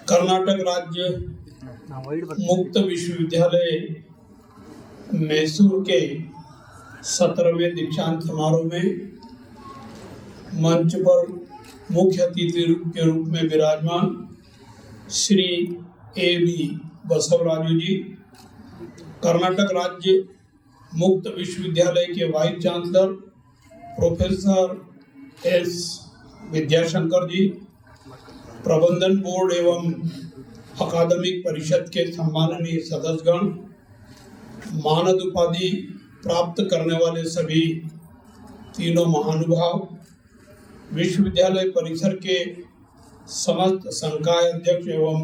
कर्नाटक राज्य मुक्त विश्वविद्यालय मैसूर के 17वें दीक्षांत समारोह में मंच पर मुख्य अतिथि के रूप में विराजमान श्री A.B. बसवराजू जी, कर्नाटक राज्य मुक्त विश्वविद्यालय के vice chancellor professor S. Vidyashankar ji, प्रबंधन बोर्ड एवं अकादमिक परिषद के सम्माननीय सदस्यगण, मानद उपाधि प्राप्त करने वाले सभी तीनों महानुभाव, विश्वविद्यालय परिसर के समस्त संकाय अध्यक्ष एवं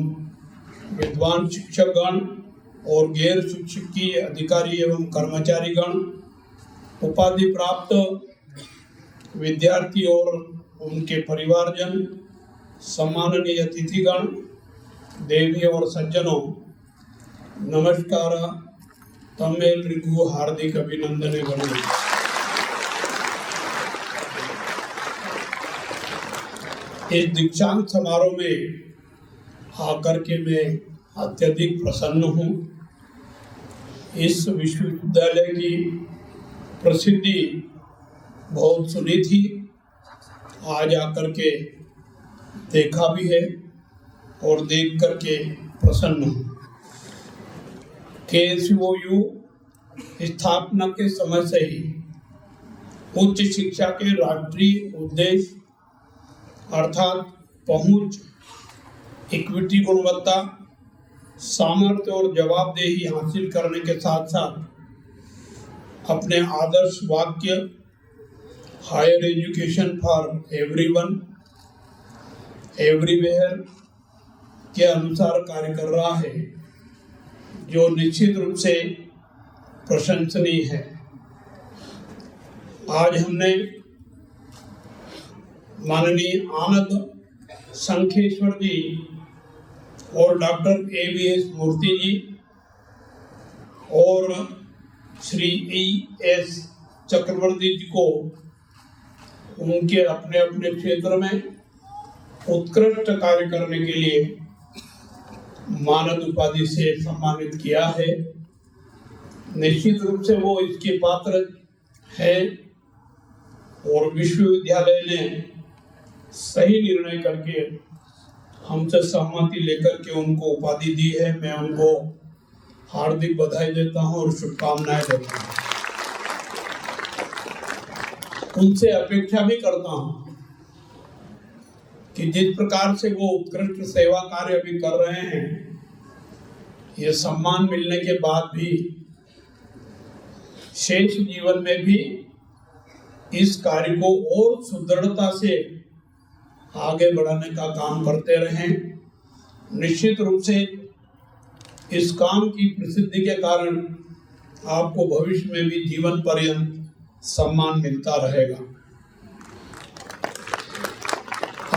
विद्वान शिक्षकगण और गैर शिक्षकीय अधिकारी एवं कर्मचारीगण, उपाधि प्राप्त विद्यार्थी और उनके परिवारजन, सम्माननीय अतिथिगण, देवी और सज्जनों, नमस्कार। तमेलरिಗೂ हार्दिक अभिनंदनेಗಳು। इस दीक्षांत समारोह में आकर के मैं अत्यधिक प्रसन्न हूँ। इस विश्वविद्यालय की प्रसिद्धि बहुत सुनी थी, आज आकर के देखा भी है और देख करके प्रसन्न हूँ। KSUOU स्थापना के समय से ही उच्च शिक्षा के राष्ट्रीय उद्देश्य अर्थात पहुंच, इक्विटी, गुणवत्ता, सामर्थ्य और जवाबदेही हासिल करने के साथ साथ अपने आदर्श वाक्य higher education for everyone everywhere के अनुसार कार्य कर रहा है, जो निश्चित रूप से प्रशंसनीय है। आज हमने माननीय आनंद संखेश्वर जी और डॉक्टर AVS मूर्ति जी और श्री ES चक्रवर्ती जी को उनके अपने अपने क्षेत्र में उत्कृष्ट कार्य करने के लिए मानद उपाधि से सम्मानित किया है। निश्चित रूप से वो इसके पात्र है और विश्वविद्यालय ने सही निर्णय करके हमसे सहमति लेकर के उनको उपाधि दी है। मैं उनको हार्दिक बधाई देता हूं और शुभकामनाएं देता हूं। उनसे अपेक्षा भी करता हूं कि जिस प्रकार से वो उत्कृष्ट सेवा कार्य अभी कर रहे हैं, ये सम्मान मिलने के बाद भी शेष जीवन में भी इस कार्य को और सुदृढ़ता से आगे बढ़ाने का काम करते रहें। निश्चित रूप से इस काम की प्रसिद्धि के कारण आपको भविष्य में भी जीवन पर्यंत सम्मान मिलता रहेगा।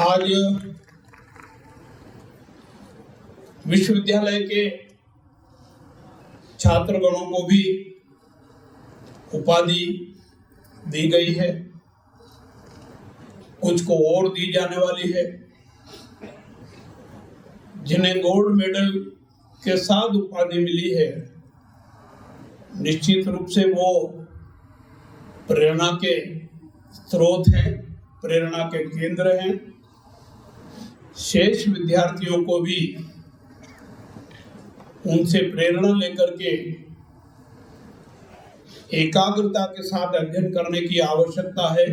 आज विश्वविद्यालय के छात्रगणों को भी उपाधि दी गई है, कुछ को और दी जाने वाली है। जिन्हें गोल्ड मेडल के साथ उपाधि मिली है, निश्चित रूप से वो प्रेरणा के स्रोत हैं, प्रेरणा के केंद्र हैं। शेष विद्यार्थियों को भी उनसे प्रेरणा लेकर के एकाग्रता के साथ अध्ययन करने की आवश्यकता है।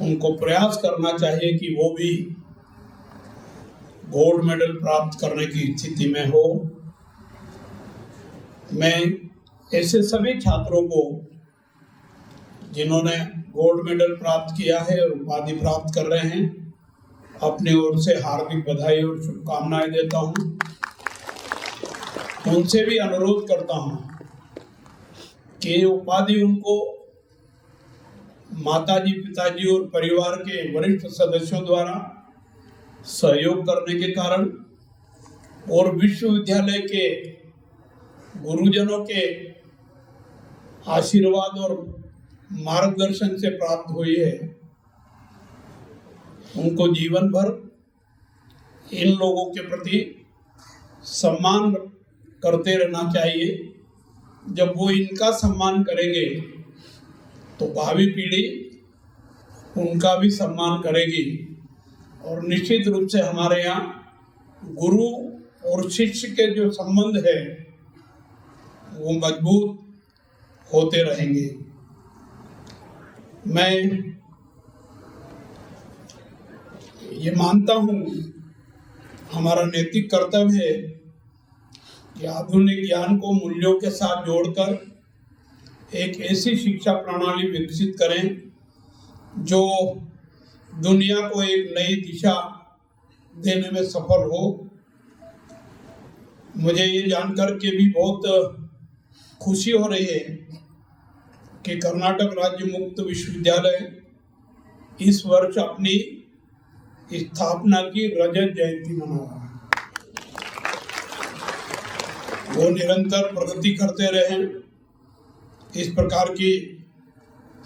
उनको प्रयास करना चाहिए कि वो भी गोल्ड मेडल प्राप्त करने की स्थिति में हो। मैं ऐसे सभी छात्रों को जिन्होंने गोल्ड मेडल प्राप्त किया है और उपाधि प्राप्त कर रहे हैं, अपनी ओर से हार्दिक बधाई और शुभकामनाएं देता हूं। उनसे भी अनुरोध करता हूं कि उपाधि उनको माताजी, पिताजी और परिवार के वरिष्ठ सदस्यों द्वारा सहयोग करने के कारण और विश्वविद्यालय के गुरुजनों के आशीर्वाद और मार्गदर्शन से प्राप्त हुई है। उनको जीवन भर इन लोगों के प्रति सम्मान करते रहना चाहिए। जब वो इनका सम्मान करेंगे तो भावी पीढ़ी उनका भी सम्मान करेगी और निश्चित रूप से हमारे यहाँ गुरु और शिष्य के जो संबंध है वो मजबूत होते रहेंगे। मैं ये मानता हूँ, हमारा नैतिक कर्तव्य है कि आधुनिक ज्ञान को मूल्यों के साथ जोड़कर एक ऐसी शिक्षा प्रणाली विकसित करें जो दुनिया को एक नई दिशा देने में सफल हो। मुझे ये जानकर के भी बहुत खुशी हो रही है कि कर्नाटक राज्य मुक्त विश्वविद्यालय इस वर्ष अपनी स्थापना की रजत जयंती मना रहा है। वो निरंतर प्रगति करते रहें, इस प्रकार की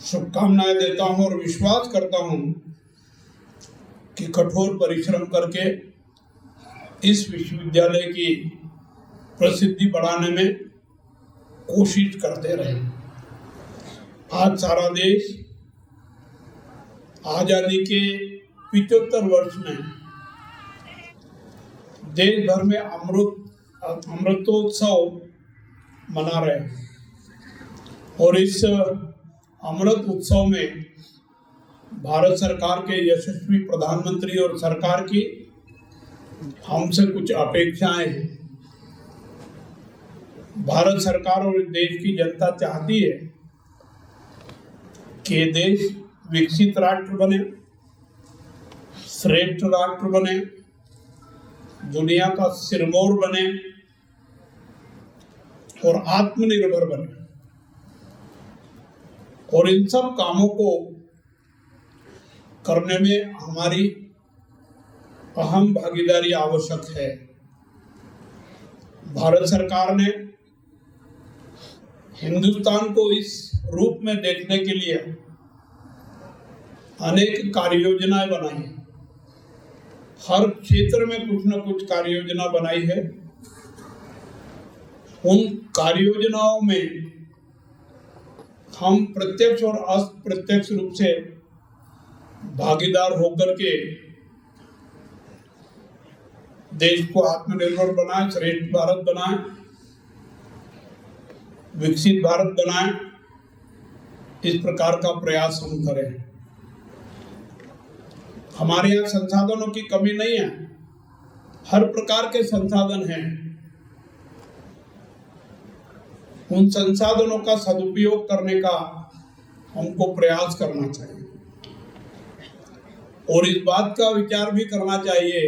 शुभकामनाएं देता हूं और विश्वास करता हूं कि कठोर परिश्रम करके इस विश्वविद्यालय की प्रसिद्धि बढ़ाने में कोशिश करते रहें। आज सारा देश आजादी के 75 वर्ष में देश भर में अमृतोत्सव मना रहे हैं और इस अमृत उत्सव में भारत सरकार के यशस्वी प्रधानमंत्री और सरकार की हमसे कुछ अपेक्षाएं हैं। भारत सरकार और देश की जनता चाहती है कि देश विकसित राष्ट्र बने, श्रेष्ठ राष्ट्र बने, दुनिया का सिरमौर बने और आत्मनिर्भर बने। और इन सब कामों को करने में हमारी अहम भागीदारी आवश्यक है। भारत सरकार ने हिंदुस्तान को इस रूप में देखने के लिए अनेक कार्य योजनाएं बनाई हैं। हर क्षेत्र में कुछ न कुछ कार्य योजना बनाई है। उन कार्य योजनाओं में हम प्रत्यक्ष और अप्रत्यक्ष रूप से भागीदार होकर के देश को आत्मनिर्भर बनाए, श्रेष्ठ भारत बनाए, विकसित भारत बनाए, इस प्रकार का प्रयास हम करें। हमारे यहाँ संसाधनों की कमी नहीं है, हर प्रकार के संसाधन हैं। उन संसाधनों का सदुपयोग करने का हमको प्रयास करना चाहिए और इस बात का विचार भी करना चाहिए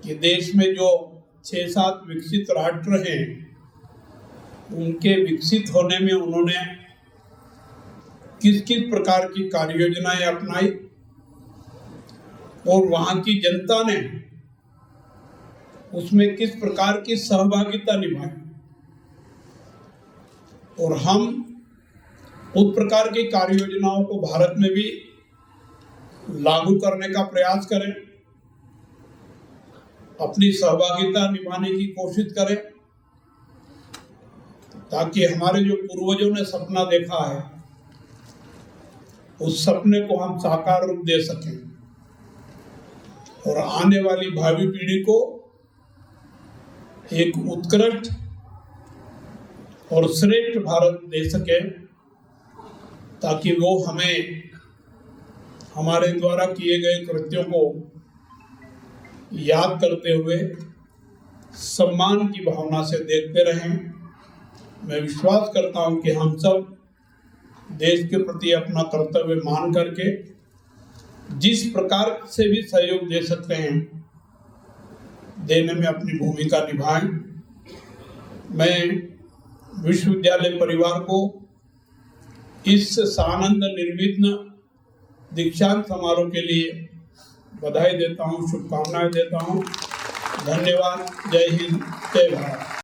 कि देश में जो 6-7 विकसित राष्ट्र हैं, उनके विकसित होने में उन्होंने किस किस प्रकार की कार्य योजनाएं अपनाई और वहां की जनता ने उसमें किस प्रकार की सहभागिता निभाई और हम उस प्रकार की कार्य योजनाओं को भारत में भी लागू करने का प्रयास करें, अपनी सहभागिता निभाने की कोशिश करें, ताकि हमारे जो पूर्वजों ने सपना देखा है उस सपने को हम साकार रूप दे सकें और आने वाली भावी पीढ़ी को एक उत्कृष्ट और श्रेष्ठ भारत दे सके, ताकि वो हमें हमारे द्वारा किए गए कृत्यों को याद करते हुए सम्मान की भावना से देखते रहें। मैं विश्वास करता हूं कि हम सब देश के प्रति अपना कर्तव्य मान करके जिस प्रकार से भी सहयोग दे सकते हैं देने में अपनी भूमिका निभाएं। मैं विश्वविद्यालय परिवार को इस सानंद निर्विघ्न दीक्षांत समारोह के लिए बधाई देता हूं, शुभकामनाएं देता हूं। धन्यवाद। जय हिंद, जय भारत।